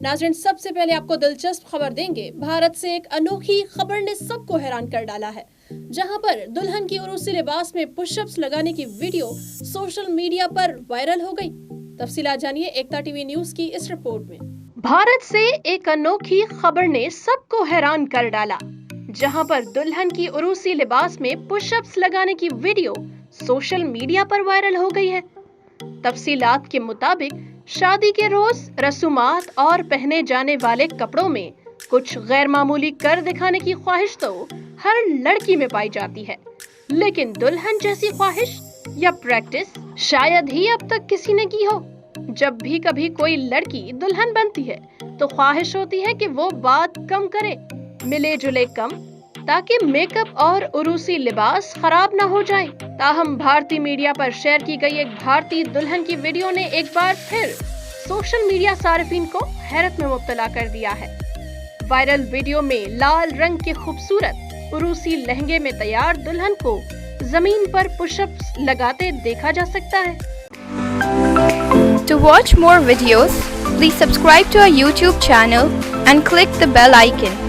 नाज़रीन, सबसे पहले आपको दिलचस्प खबर देंगे। भारत से एक अनोखी खबर ने सबको हैरान कर डाला है, जहां पर दुल्हन की उर्सी लिबास में पुशअप्स लगाने की वीडियो सोशल मीडिया पर वायरल हो गई। तफसीलात जानिए एकता टीवी न्यूज की इस रिपोर्ट में। भारत से एक अनोखी खबर ने सबको हैरान कर डाला, जहां पर दुल्हन की उर्सी लिबास में पुशअप्स लगाने की वीडियो सोशल मीडिया पर वायरल हो गई है। तफसीलात के मुताबिक शादी के रोज रसूमात और पहने जाने वाले कपड़ों में कुछ गैर मामूली कर दिखाने की ख्वाहिश तो हर लड़की में पाई जाती है, लेकिन दुल्हन जैसी ख्वाहिश या प्रैक्टिस शायद ही अब तक किसी ने की हो। जब भी कभी कोई लड़की दुल्हन बनती है तो ख्वाहिश होती है कि वो बात कम करे, मिले जुले कम, ताकि मेकअप और उरूसी लिबास खराब ना हो जाए। ताहम भारतीय मीडिया पर शेयर की गई एक भारतीय दुल्हन की वीडियो ने एक बार फिर सोशल मीडिया सार्फिन को हैरत में मुब्तला कर दिया है। वायरल वीडियो में लाल रंग के खूबसूरत उरूसी लहंगे में तैयार दुल्हन को जमीन पर पुशअप्स लगाते देखा जा सकता है। To watch more videos, please subscribe to our YouTube channel and click the bell icon.